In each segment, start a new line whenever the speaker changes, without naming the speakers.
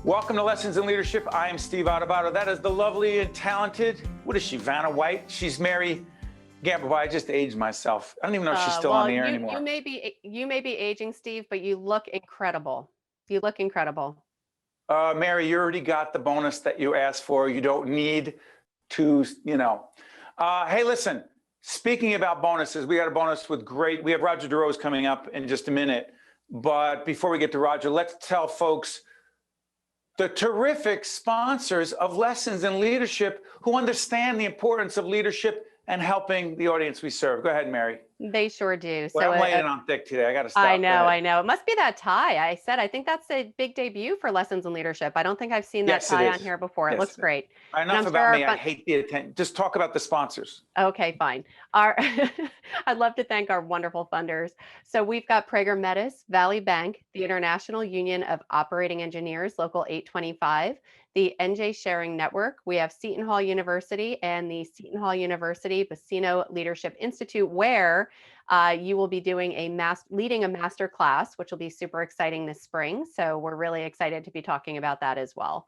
Welcome to Lessons in Leadership. I am Steve Adubato. That is the lovely and talented, what is she, Vanna White? She's Mary Gamble. I just aged myself. I don't even know if she's still on the air anymore.
You may be aging, Steve, but you look incredible. You look incredible.
Mary, you already got the bonus that you asked for. You don't need to, Hey, listen, speaking about bonuses, we got a bonus with we have Roger DeRose coming up in just a minute. But before we get to Roger, let's tell folks the terrific sponsors of Lessons in Leadership who understand the importance of leadership and helping the audience we serve. Go ahead, Mary.
They sure do.
Well, I'm laying it on thick today. I got to stop.
I know. It must be that tie. I think that's a big debut for Lessons in Leadership. I don't think I've seen that tie on here before. It looks great.
Enough about me. I hate the attention. Just talk about the sponsors.
Okay, fine. I'd love to thank our wonderful funders. So we've got Prager Metis, Valley Bank, the International Union of Operating Engineers, Local 825, the NJ Sharing Network. We have Seton Hall University and the Seton Hall University Bacino Leadership Institute, where you will be doing leading a master class, which will be super exciting this spring. So we're really excited to be talking about that as well.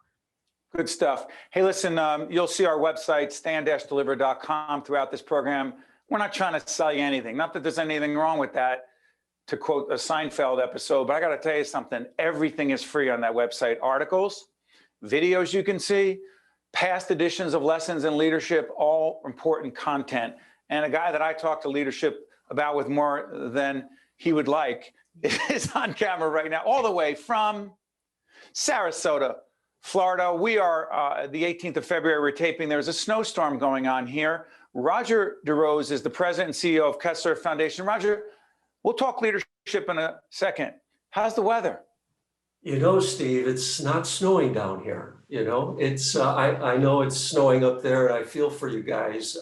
Good stuff. Hey, listen, you'll see our website, stand-deliver.com, throughout this program. We're not trying to sell you anything. Not that there's anything wrong with that, to quote a Seinfeld episode, but I got to tell you something. Everything is free on that website. Articles, videos you can see, past editions of Lessons in Leadership, all important content. And a guy that I talk to leadership about with more than he would like is on camera right now, all the way from Sarasota, Florida. We are the 18th of February, we're taping. There's a snowstorm going on here. Roger DeRose is the president and CEO of Kessler Foundation. Roger, we'll talk leadership in a second. How's the weather?
Steve, it's not snowing down here. It's I know it's snowing up there, and I feel for you guys.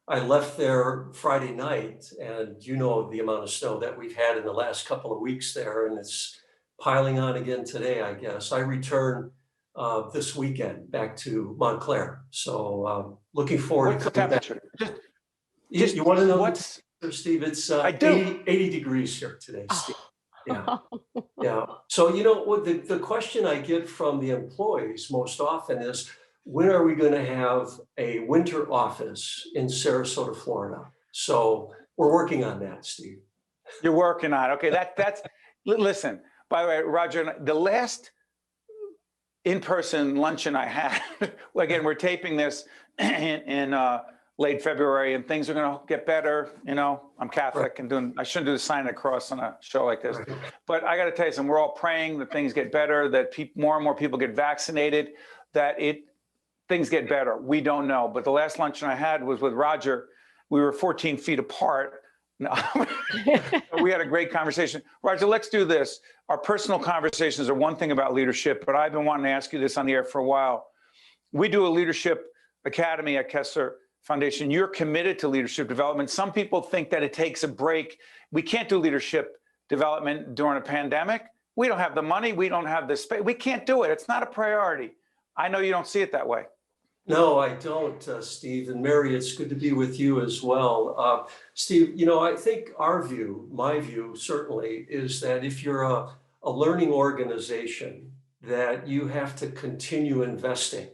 I left there Friday night, and the amount of snow that we've had in the last couple of weeks there, and it's piling on again today, I guess. I return this weekend back to Montclair. So looking forward
to
the
temperature.
You want to know what's, Steve? It's
I do.
80 degrees here today, Steve. Yeah. So, what the question I get from the employees most often is, when are we going to have a winter office in Sarasota, Florida? So we're working on that, Steve.
You're working on it. Okay, that's listen, by the way, Roger, the last in-person luncheon I had, again, we're taping this in late February, and things are going to get better. I'm Catholic, and I shouldn't do the sign of the cross on a show like this. But I got to tell you something, we're all praying that things get better, that more and more people get vaccinated, that things get better. We don't know. But the last luncheon I had was with Roger. We were 14 feet apart. No. We had a great conversation. Roger, let's do this. Our personal conversations are one thing about leadership, but I've been wanting to ask you this on the air for a while. We do a leadership academy at Kessler Foundation. You're committed to leadership development. Some people think that it takes a break. We can't do leadership development during a pandemic. We don't have the money. We don't have the space. We can't do it. It's not a priority. I know you don't see it that way.
No, I don't, Steve. And Mary, it's good to be with you as well. Steve, I think my view certainly, is that if you're a learning organization, that you have to continue investing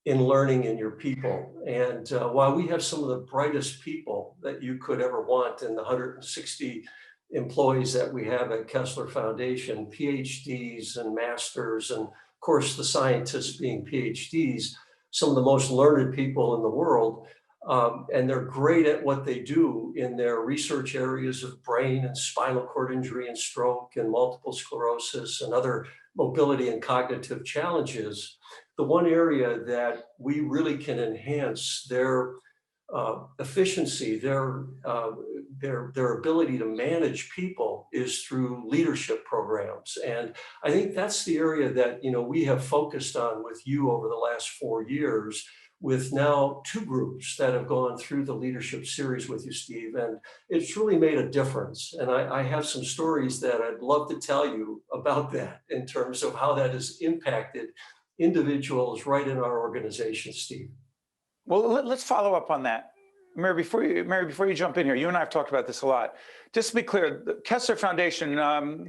in learning in your people. And while we have some of the brightest people that you could ever want in the 160 employees that we have at Kessler Foundation, PhDs and masters, and of course the scientists being PhDs, some of the most learned people in the world, and they're great at what they do in their research areas of brain and spinal cord injury and stroke and multiple sclerosis and other mobility and cognitive challenges. The one area that we really can enhance their efficiency, their ability to manage people, is through leadership programs. And I think that's the area that we have focused on with you over the last 4 years, with now 2 groups that have gone through the leadership series with you, Steve, and it's really made a difference. And I have some stories that I'd love to tell you about that, in terms of how that has impacted individuals right in our organization, Steve.
Well, let's follow up on that. Mary, before you jump in here, you and I have talked about this a lot. Just to be clear, the Kessler Foundation,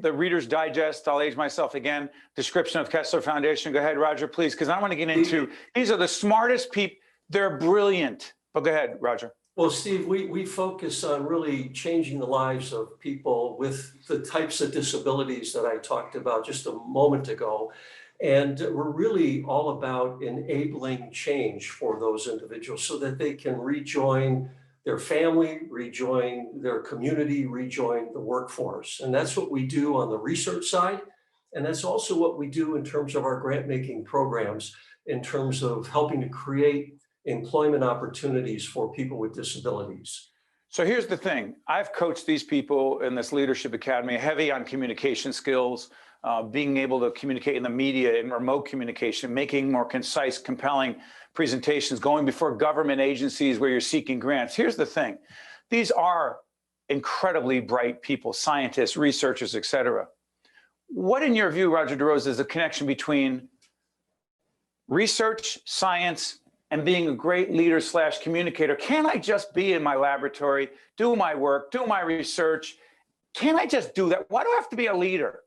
the Reader's Digest, I'll age myself again, description of Kessler Foundation. Go ahead, Roger, please, because I want to get into, these are the smartest people. They're brilliant. But go ahead, Roger.
Well, Steve, we focus on really changing the lives of people with the types of disabilities that I talked about just a moment ago. And we're really all about enabling change for those individuals so that they can rejoin their family, rejoin their community, rejoin the workforce. And that's what we do on the research side. And that's also what we do in terms of our grant-making programs, in terms of helping to create employment opportunities for people with disabilities.
So here's the thing. I've coached these people in this Leadership Academy heavy on communication skills, being able to communicate in the media, in remote communication, making more concise, compelling presentations, going before government agencies where you're seeking grants. Here's the thing. These are incredibly bright people, scientists, researchers, et cetera. What, in your view, Roger DeRosa, is the connection between research, science, and being a great leader / communicator? Can I just be in my laboratory, do my work, do my research? Can I just do that? Why do I have to be a leader?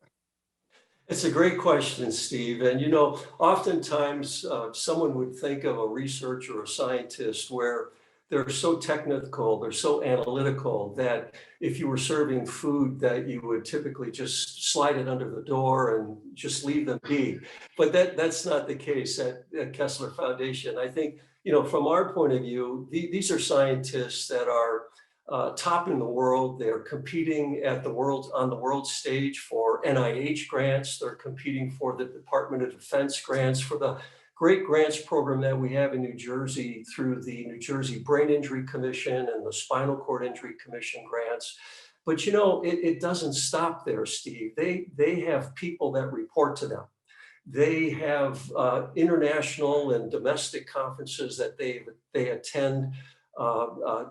It's a great question, Steve. And, oftentimes someone would think of a researcher or a scientist where they're so technical, they're so analytical that if you were serving food that you would typically just slide it under the door and just leave them be. But that's not the case at Kessler Foundation. I think, from our point of view, these are scientists that are top in the world. They're competing on the world stage for NIH grants. They're competing for the Department of Defense grants, for the great grants program that we have in New Jersey through the New Jersey Brain Injury Commission and the Spinal Cord Injury Commission grants. But it doesn't stop there, Steve. They have people that report to them. They have international and domestic conferences that they attend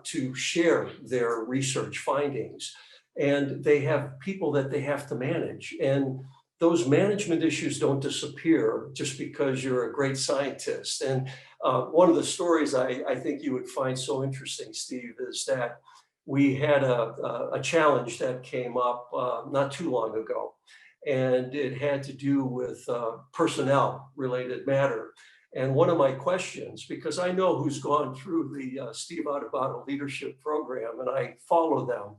to share their research findings. And they have people that they have to manage. And those management issues don't disappear just because you're a great scientist. And one of the stories I think you would find so interesting, Steve, is that we had a challenge that came up not too long ago. And it had to do with personnel related matter. And one of my questions, because I know who's gone through the Steve Adubato Leadership Program and I follow them,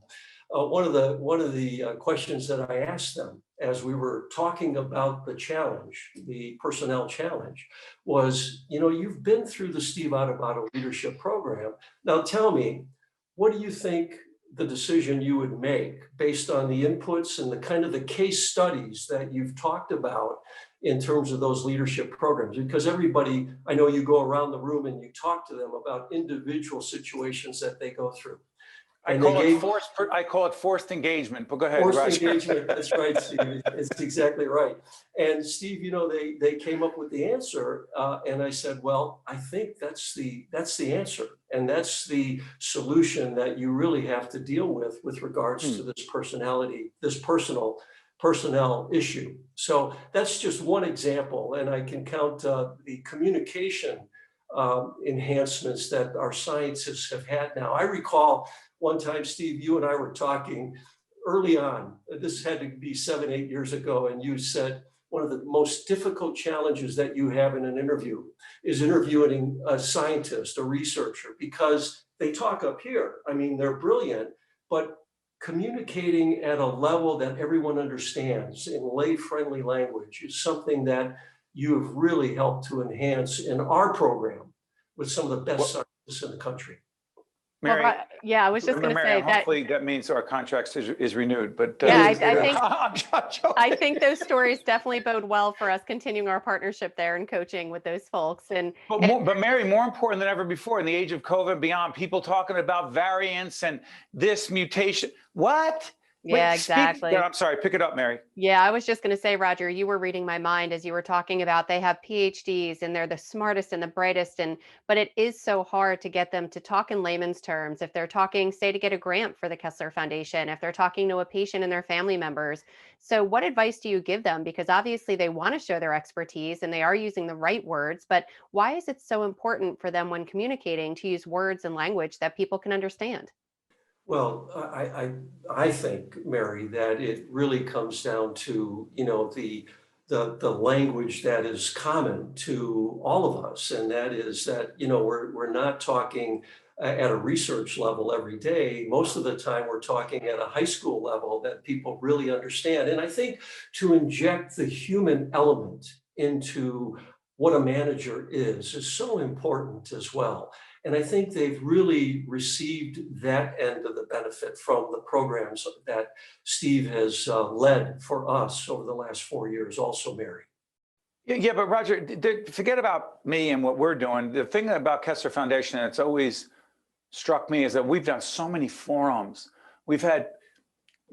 one of the questions that I asked them as we were talking about the challenge, the personnel challenge, was, you've been through the Steve Adubato Leadership Program. Now tell me, what do you think the decision you would make based on the inputs and the kind of the case studies that you've talked about in terms of those leadership programs? Because everybody, I know you go around the room and you talk to them about individual situations that they go through.
I call it forced engagement, but go ahead,
Forced
Roger.
engagement, that's right, Steve. It's exactly right. And Steve, they came up with the answer, and I said, well, I think that's the answer, and that's the solution that you really have to deal with regards to this personnel issue. So that's just one example, and I can count the communication enhancements that our scientists have had now. I recall one time, Steve, you and I were talking early on, this had to be 7-8 years ago, and you said one of the most difficult challenges that you have in an interview is interviewing a scientist, a researcher, because they talk up here. I mean, they're brilliant, but communicating at a level that everyone understands in lay-friendly language is something that you have really helped to enhance in our program with some of the best scientists in the country.
Mary,
I was just going to say that.
Hopefully that means our contract is renewed, but
yeah,
I
think those stories definitely bode well for us continuing our partnership there and coaching with those folks.
But Mary, more important than ever before, in the age of COVID and beyond, people talking about variants and this mutation. What?
Yeah,
Speak,
exactly.
I'm sorry, pick it up, Mary.
Yeah, I was just going to say, Roger, you were reading my mind as you were talking about they have PhDs and they're the smartest and the brightest, and but it is so hard to get them to talk in layman's terms. If they're talking, say, to get a grant for the Kessler Foundation, if they're talking to a patient and their family members. So what advice do you give them? Because obviously they want to show their expertise and they are using the right words, but why is it so important for them when communicating to use words and language that people can understand?
Well, I think, Mary, that it really comes down to, the language that is common to all of us. And that is that, we're not talking at a research level every day. Most of the time, we're talking at a high school level that people really understand. And I think to inject the human element into what a manager is so important as well. And I think they've really received that end of the benefit from the programs that Steve has led for us over the last 4 years also, Mary.
Yeah, but Roger, forget about me and what we're doing. The thing about Kessler Foundation that's always struck me is that we've done so many forums. We've had,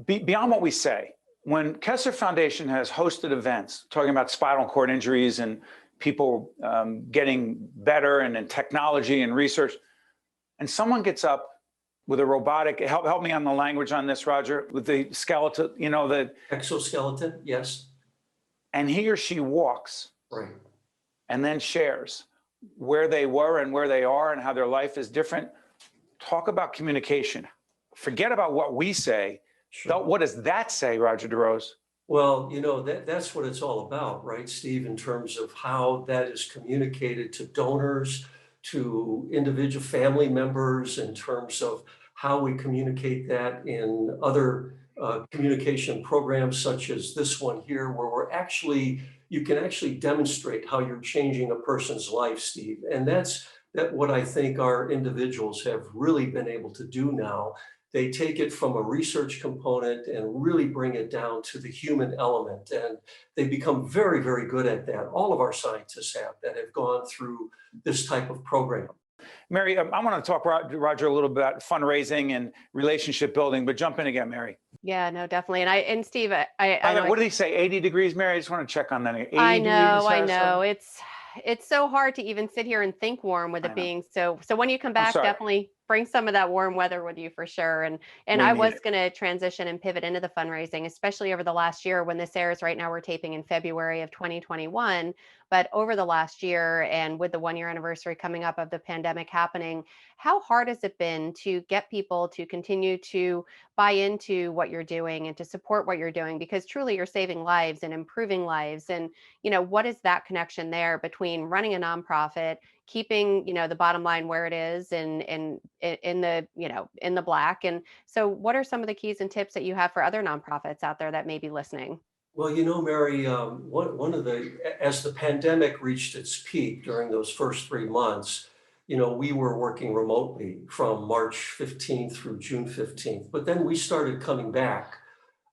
beyond what we say, when Kessler Foundation has hosted events talking about spinal cord injuries and people getting better and in technology and research, and someone gets up with a robotic, help me on the language on this, Roger, with the skeleton, the
Exoskeleton, yes.
And he or she walks
Right.
and then shares where they were and where they are and how their life is different. Talk about communication. Forget about what we say.
Sure.
What does that say, Roger DeRose?
Well, that's what it's all about, right, Steve, in terms of how that is communicated to donors, to individual family members, in terms of how we communicate that in other communication programs such as this one here, where you can actually demonstrate how you're changing a person's life, Steve. And that's what I think our individuals have really been able to do now. They take it from a research component and really bring it down to the human element. And they become very, very good at that. All of our scientists that have gone through this type of program.
Mary, I want to talk, Roger, a little bit about fundraising and relationship building, but jump in again, Mary.
Yeah, no, definitely. And Steve, I know
What did he say? 80 degrees, Mary? I just want to check on that. 80
I
degrees,
know. It's so hard to even sit here and think warm with
I
it
know.
being so. So when you come back,
sorry.
definitely bring some of that warm weather with you for sure. And
We
I
need
was
it.
going to transition and pivot into the fundraising, especially over the last year. When this airs right now, we're taping in February of 2021. But over the last year, and with the 1 year anniversary coming up of the pandemic happening, how hard has it been to get people to continue to buy into what you're doing and to support what you're doing? Because truly, you're saving lives and improving lives. And what is that connection there between running a nonprofit, keeping the bottom line where it is, and in the in the black? And so what are some of the keys and tips that you have for other nonprofits out there that may be listening?
Well, Mary, as the pandemic reached its peak during those first 3 months, we were working remotely from March 15th through June 15th. But then we started coming back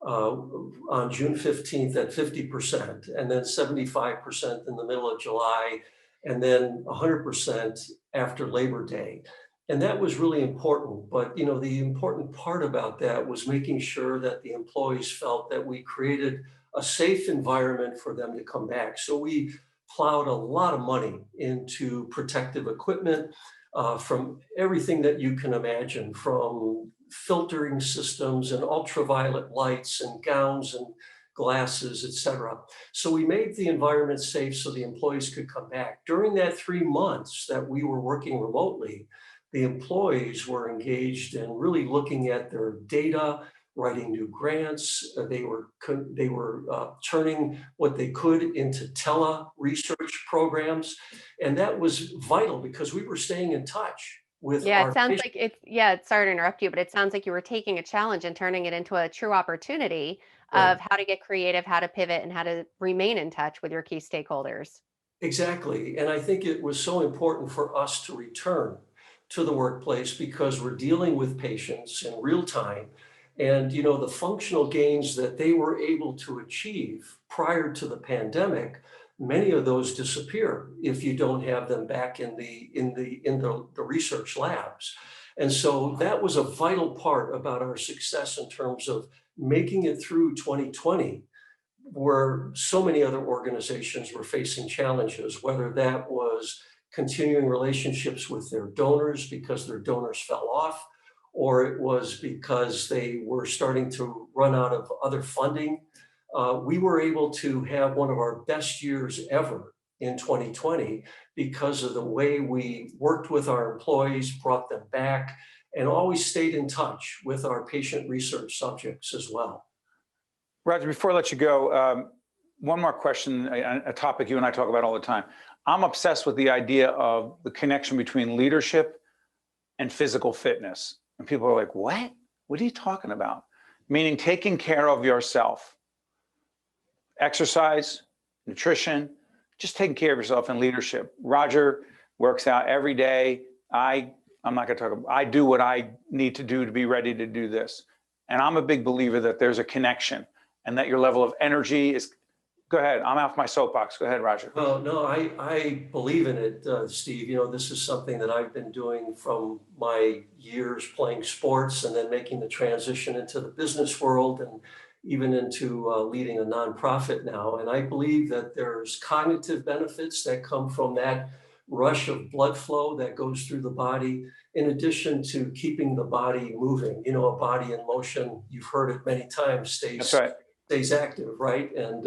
on June 15th at 50%, and then 75% in the middle of July, and then 100% after Labor Day. And that was really important. But, the important part about that was making sure that the employees felt that we created a safe environment for them to come back. So we plowed a lot of money into protective equipment, from everything that you can imagine, from filtering systems and ultraviolet lights and gowns and glasses, et cetera. So we made the environment safe so the employees could come back. During that 3 months that we were working remotely, the employees were engaged in really looking at their data, writing new grants. They were turning what they could into tele-research programs. And that was vital because we were staying in touch with
Yeah, it
our
sounds
patients.
like sorry to interrupt you, but it sounds like you were taking a challenge and turning it into a true opportunity
Right.
of how to get creative, how to pivot, and how to remain in touch with your key stakeholders.
Exactly. And I think it was so important for us to return to the workplace because we're dealing with patients in real time. And, the functional gains that they were able to achieve prior to the pandemic, many of those disappear if you don't have them back in the research labs. And so that was a vital part about our success in terms of making it through 2020, where so many other organizations were facing challenges, whether that was continuing relationships with their donors because their donors fell off, or it was because they were starting to run out of other funding. We were able to have one of our best years ever in 2020 because of the way we worked with our employees, brought them back, and always stayed in touch with our patient research subjects as well.
Roger, before I let you go, one more question, a topic you and I talk about all the time. I'm obsessed with the idea of the connection between leadership and physical fitness. And people are like, what? What are you talking about? Meaning taking care of yourself. Exercise, nutrition, just taking care of yourself and leadership. Roger works out every day. I'm not going to talk about, I do what I need to do to be ready to do this. And I'm a big believer that there's a connection and that your level of energy is, go ahead, I'm off my soapbox. Go ahead, Roger.
Well, no, I believe in it, Steve. You know, this is something that I've been doing from my years playing sports and then making the transition into the business world and even into leading a nonprofit now. And I believe that there's cognitive benefits that come from that rush of blood flow that goes through the body, in addition to keeping the body moving. You know, a body in motion, you've heard it many times, stays active, right? And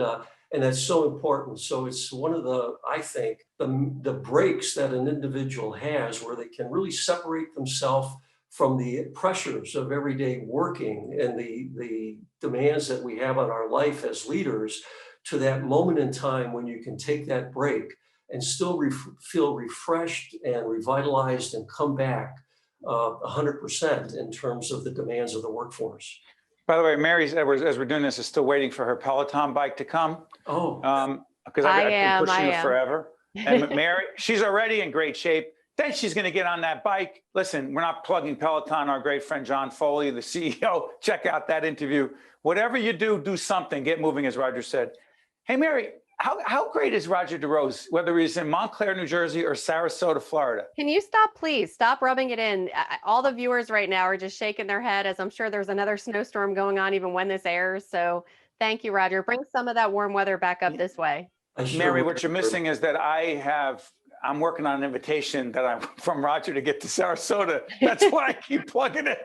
that's so important. So it's one of the, I think, the breaks that an individual has where they can really separate themselves from the pressures of everyday working and the demands that we have on our life as leaders, to that moment in time when you can take that break and still feel refreshed and revitalized and come back 100% in terms of the demands of the workforce.
By the way, Mary, as we're doing this, is still waiting for her Peloton bike to come.
Oh,
because I've been pushing
I
it
am.
forever. And Mary, she's already in great shape. Then she's going to get on that bike. Listen, we're not plugging Peloton. Our great friend John Foley, the CEO, check out that interview. Whatever you do, do something. Get moving, as Roger said. Hey, Mary, how great is Roger DeRose, whether he's in Montclair, New Jersey, or Sarasota, Florida?
Can you stop, please? Stop rubbing it in. All the viewers right now are just shaking their head, as I'm sure there's another snowstorm going on even when this airs. So thank you, Roger. Bring some of that warm weather back up this way.
Mary, what you're missing is that I'm working on an invitation that I'm from Roger to get to Sarasota. That's why I keep plugging it.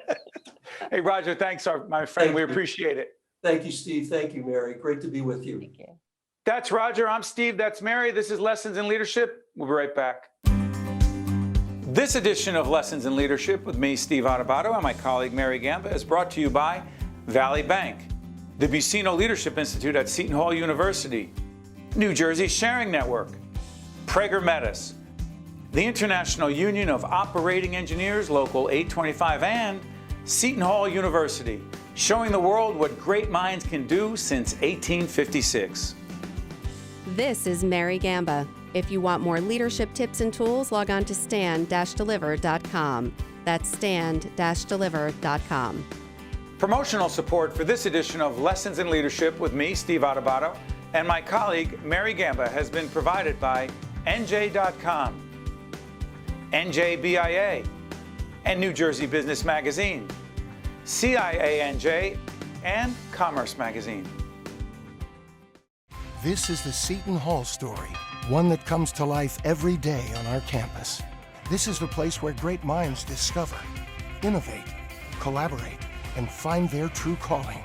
Hey, Roger, thanks, my friend. We appreciate it.
Thank you, Steve. Thank you, Mary. Great to be with you.
Thank you.
That's Roger. I'm Steve. That's Mary. This is Lessons in Leadership. We'll be right back. This edition of Lessons in Leadership with me, Steve Adubato, and my colleague Mary Gamba is brought to you by Valley Bank, the Buccino Leadership Institute at Seton Hall University, New Jersey Sharing Network, Prager Metis, the International Union of Operating Engineers, Local 825, and Seton Hall University, showing the world what great minds can do since 1856.
This is Mary Gamba. If you want more leadership tips and tools, log on to stand-deliver.com. That's stand-deliver.com.
Promotional support for this edition of Lessons in Leadership with me, Steve Adubato, and my colleague, Mary Gamba, has been provided by NJ.com, NJBIA, and New Jersey Business Magazine, CIANJ, and Commerce Magazine.
This is the Seton Hall story, one that comes to life every day on our campus. This is the place where great minds discover, innovate, collaborate, and find their true calling.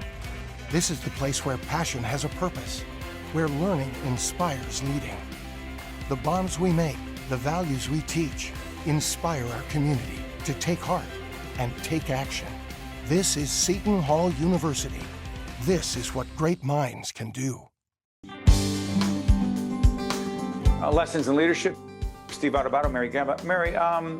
This is the place where passion has a purpose, where learning inspires leading. The bonds we make, the values we teach, inspire our community to take heart and take action. This is Seton Hall University. This is what great minds can do.
Lessons in Leadership, Steve Adubato, Mary Gamba. Mary,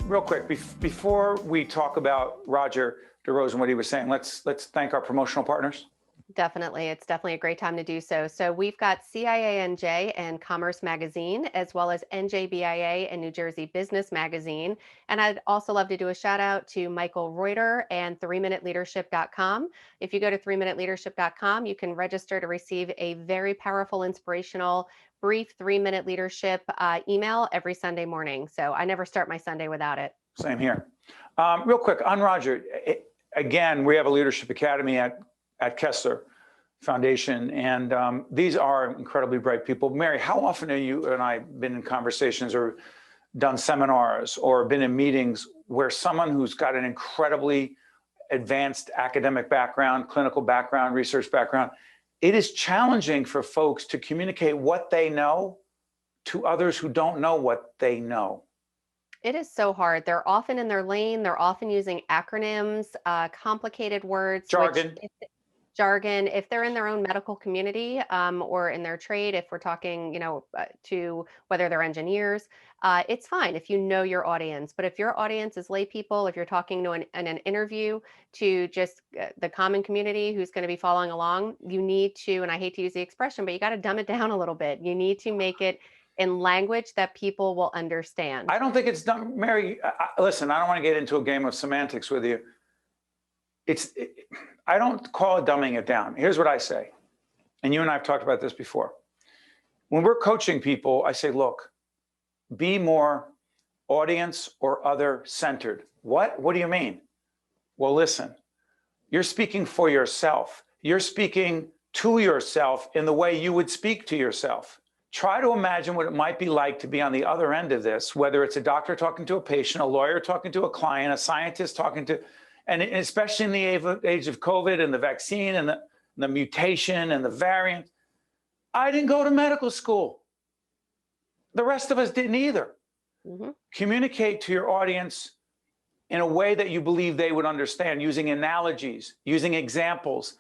real quick, before we talk about Roger DeRose and what he was saying, let's thank our promotional partners.
Definitely. It's definitely a great time to do so. So we've got CIANJ and Commerce Magazine, as well as NJBIA and New Jersey Business Magazine. And I'd also love to do a shout out to Michael Reuter and 3minuteleadership.com. If you go to 3minuteleadership.com, you can register to receive a very powerful, inspirational, brief 3-minute leadership email every Sunday morning. So I never start my Sunday without it.
Same here. Real quick on Roger, again, we have a leadership academy at at Kessler Foundation. And these are incredibly bright people. Mary, how often have you and I been in conversations or done seminars or been in meetings where someone who's got an incredibly advanced academic background, clinical background, research background, it is challenging for folks to communicate what they know to others who don't know what they know.
It is so hard. They're often in their lane. They're often using acronyms, complicated words,
Jargon.
jargon. If they're in their own medical community or in their trade, if we're talking, to whether they're engineers, it's fine if you know your audience. But if your audience is lay people, if you're talking to an interview to just the common community who's going to be following along, you need to, and I hate to use the expression, but you got to dumb it down a little bit. You need to make it in language that people will understand.
I don't think it's done, Mary. Listen, I don't want to get into a game of semantics with you. I don't call it dumbing it down. Here's what I say, and you and I have talked about this before. When we're coaching people, I say, look, be more audience or other centered. What do you mean? Well, listen, you're speaking for yourself. You're speaking to yourself in the way you would speak to yourself. Try to imagine what it might be like to be on the other end of this, whether it's a doctor talking to a patient, a lawyer talking to a client, a scientist talking to, and especially in the age of COVID and the vaccine and the mutation and the variant. I didn't go to medical school. The rest of us didn't either.
Mm-hmm.
Communicate to your audience in a way that you believe they would understand, using analogies, using examples.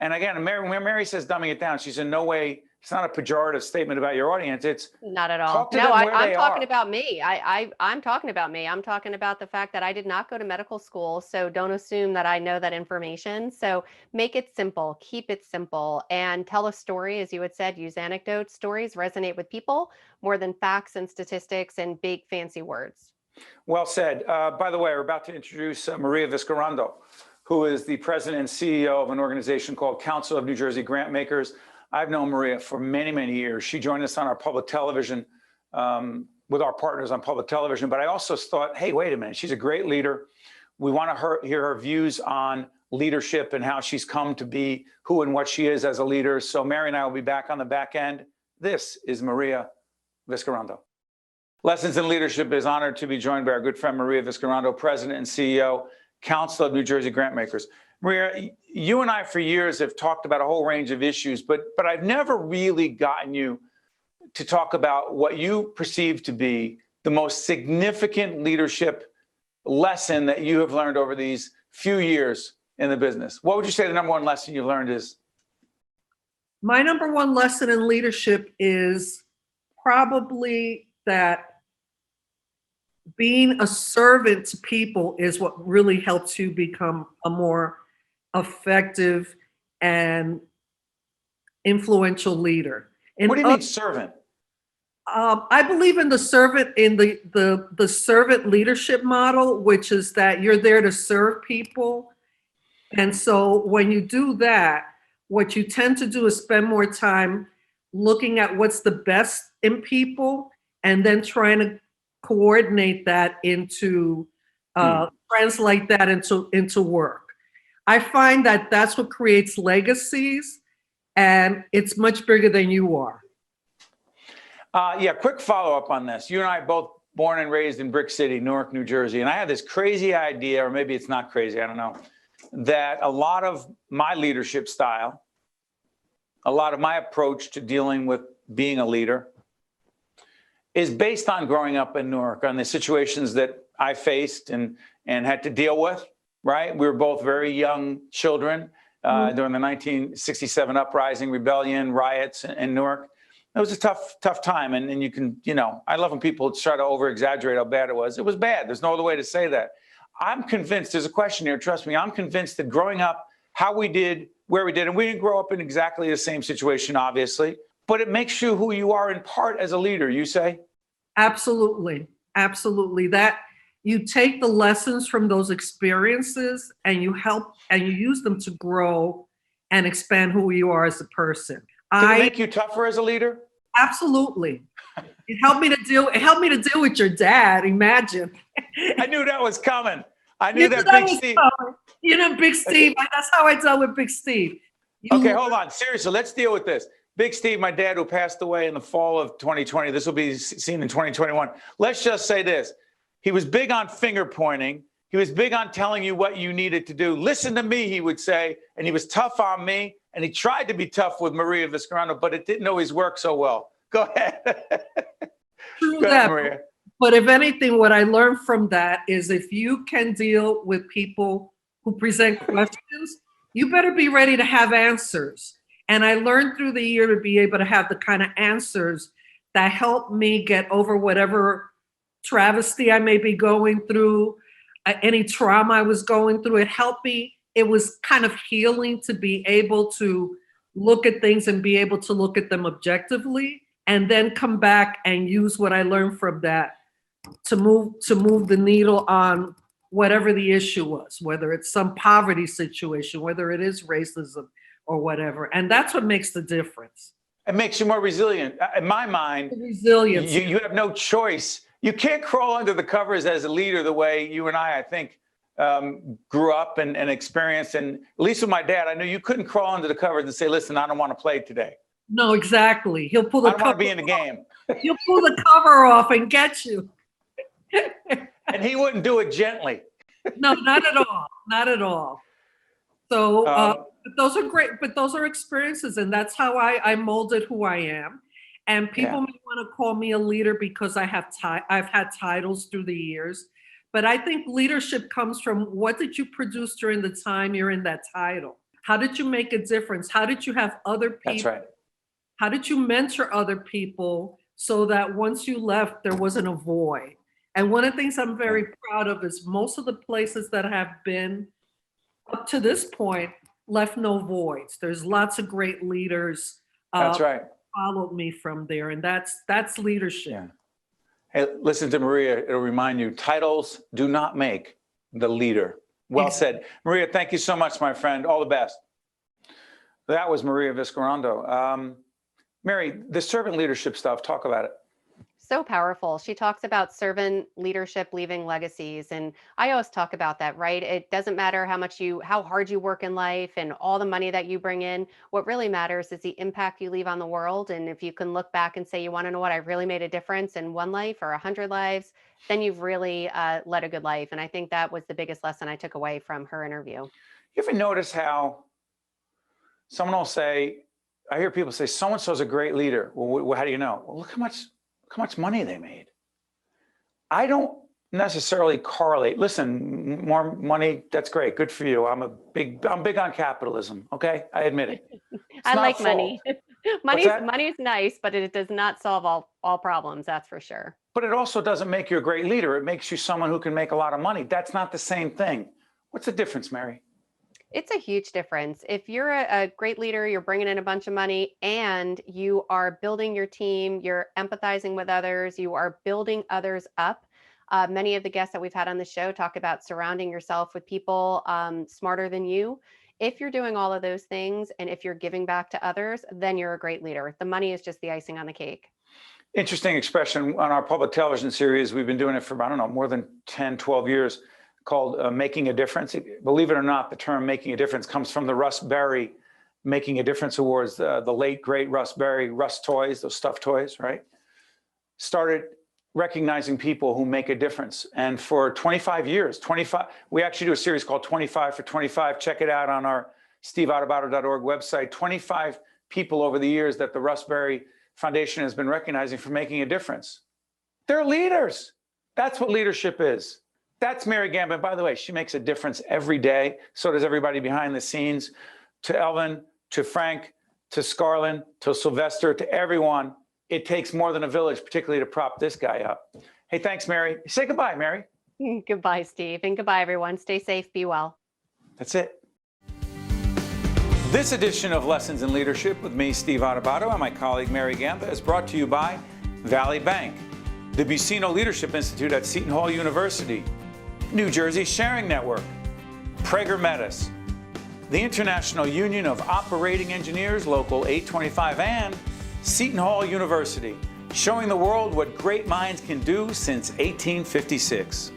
And again, when Mary says dumbing it down, she's in no way, it's not a pejorative statement about your audience. It's
not at all.
talk to
No,
them where
I'm
they
talking
are.
about me. I'm talking about me. I'm talking about the fact that I did not go to medical school. So don't assume that I know that information. So make it simple, keep it simple, and tell a story. As you had said, use anecdotes. Stories resonate with people more than facts and statistics and big fancy words.
Well said. By the way, we're about to introduce Maria Viscarando, who is the president and CEO of an organization called Council of New Jersey Grantmakers. I've known Maria for many, many years. She joined us on our public television with our partners on public television. But I also thought, hey, wait a minute, she's a great leader. We want to hear her views on leadership and how she's come to be who and what she is as a leader. So Mary and I will be back on the back end. This is Maria Viscarando. Lessons in Leadership is honored to be joined by our good friend Maria Viscarando, president and CEO, Council of New Jersey Grantmakers. Maria, you and I for years have talked about a whole range of issues, but I've never really gotten you to talk about what you perceive to be the most significant leadership lesson that you have learned over these few years in the business. What would you say the number one lesson you've learned is?
My number one lesson in leadership is probably that being a servant to people is what really helps you become a more effective and influential leader.
What do you mean servant?
I believe in the servant, in the servant leadership model, which is that you're there to serve people. And so when you do that, what you tend to do is spend more time looking at what's the best in people and then trying to coordinate that into, translate that into work. I find that that's what creates legacies, and it's much bigger than you are.
Yeah, quick follow-up on this. You and I both born and raised in Brick City, Newark, New Jersey. And I had this crazy idea, or maybe it's not crazy, I don't know, that a lot of my leadership style, a lot of my approach to dealing with being a leader is based on growing up in Newark, on the situations that I faced and had to deal with, right? We were both very young children during the 1967 uprising, rebellion, riots in Newark. It was a tough time. And you can, I love when people try to over exaggerate how bad it was. It was bad. There's no other way to say that. I'm convinced, there's a question here, trust me, I'm convinced that growing up, how we did, where we did, and we didn't grow up in exactly the same situation, obviously, but it makes you who you are in part as a leader, you say?
Absolutely. Absolutely. That you take the lessons from those experiences and you help and you use them to grow and expand who you are as a person.
Did it make you tougher as a leader?
Absolutely. It helped me to deal with your dad. Imagine.
I knew that was coming. I knew that
that
Big
was
Steve.
coming. You know, Big Steve, that's how I dealt with Big Steve.
Okay, hold on. Seriously, let's deal with this. Big Steve, my dad, who passed away in the fall of 2020. This will be seen in 2021. Let's just say this. He was big on finger pointing. He was big on telling you what you needed to do. Listen to me, he would say. And he was tough on me. And he tried to be tough with Maria Viscarano, but it didn't always work so well. Go ahead.
True
Go ahead,
that.
Maria.
But if anything, what I learned from that is if you can deal with people who present questions, you better be ready to have answers. And I learned through the year to be able to have the kind of answers that help me get over whatever travesty I may be going through, any trauma I was going through. It helped me. It was kind of healing to be able to look at things and be able to look at them objectively and then come back and use what I learned from that to move the needle on whatever the issue was, whether it's some poverty situation, whether it is racism or whatever. And that's what makes the difference.
It makes you more resilient. In my mind,
Resilience.
you have no choice. You can't crawl under the covers as a leader the way you and I think, grew up and experienced. And at least with my dad, I knew you couldn't crawl under the covers and say, listen, I don't want to play today.
No, exactly. He'll pull the
I don't want
cover
to be in the game.
He'll pull the cover off and get you.
And he wouldn't do it gently.
No, not at all. Not at all. So but those are great, but those are experiences, and that's how I molded who I am. And people may want to call me a leader because I've had titles through the years. But I think leadership comes from what did you produce during the time you're in that title? How did you make a difference? How did you have other people?
That's right.
How did you mentor other people so that once you left, there wasn't a void? And one of the things I'm very proud of is most of the places that have been up to this point left no voids. There's lots of great leaders.
That's right.
Followed me from there, and that's leadership.
Yeah. Hey, listen to Maria. It'll remind you, titles do not make the leader. Well said. Maria, thank you so much, my friend. All the best. That was Maria Viscarano. Mary, the servant leadership stuff, talk about it.
So powerful. She talks about servant leadership leaving legacies. And I always talk about that, right? It doesn't matter how hard you work in life and all the money that you bring in. What really matters is the impact you leave on the world. And if you can look back and say, you want to know what I really made a difference in one life or 100 lives, then you've really led a good life. And I think that was the biggest lesson I took away from her interview.
You ever notice how someone will say, I hear people say, so-and-so's a great leader. Well, how do you know? Well, look how much money they made. I don't necessarily correlate. Listen, more money, that's great. Good for you. I'm big on capitalism. Okay, I admit it.
I like money.
Money's
Money's nice, but it does not solve all problems. That's for sure.
But it also doesn't make you a great leader. It makes you someone who can make a lot of money. That's not the same thing. What's the difference, Mary?
It's a huge difference. If you're a great leader, you're bringing in a bunch of money and you are building your team, you're empathizing with others, you are building others up. Many of the guests that we've had on the show talk about surrounding yourself with people smarter than you. If you're doing all of those things and if you're giving back to others, then you're a great leader. The money is just the icing on the cake.
Interesting expression on our public television series. We've been doing it for, I don't know, more than 10, 12 years. Called Making a Difference. Believe it or not, the term making a difference comes from the Russ Berry Making a Difference Awards, the late, great Russ Berry, Russ Toys, those stuffed toys, right? Started recognizing people who make a difference. And for 25 years, we actually do a series called 25 for 25. Check it out on our steveadubato.org website. 25 people over the years that the Russ Berry Foundation has been recognizing for making a difference. They're leaders. That's what leadership is. That's Mary Gambin. By the way, she makes a difference every day. So does everybody behind the scenes. To Elvin, to Frank, to Scarlin, to Sylvester, to everyone. It takes more than a village, particularly to prop this guy up. Hey, thanks, Mary. Say goodbye, Mary.
Goodbye, Steve. And goodbye, everyone. Stay safe. Be well.
That's it. This edition of Lessons in Leadership with me, Steve Adubato, and my colleague, Mary Gamba, is brought to you by Valley Bank, the Buccino Leadership Institute at Seton Hall University, New Jersey Sharing Network, Prager Metis, the International Union of Operating Engineers, Local 825, and Seton Hall University, showing the world what great minds can do since 1856.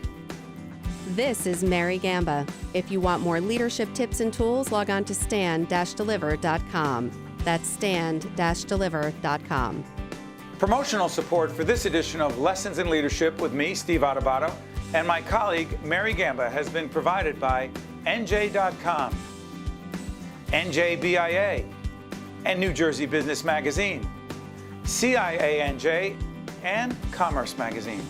This is Mary Gamba. If you want more leadership tips and tools, log on to stand-deliver.com. That's stand-deliver.com.
Promotional support for this edition of Lessons in Leadership with me, Steve Adubato, and my colleague, Mary Gamba, has been provided by NJ.com, NJBIA, and New Jersey Business Magazine, CIANJ, and Commerce Magazine.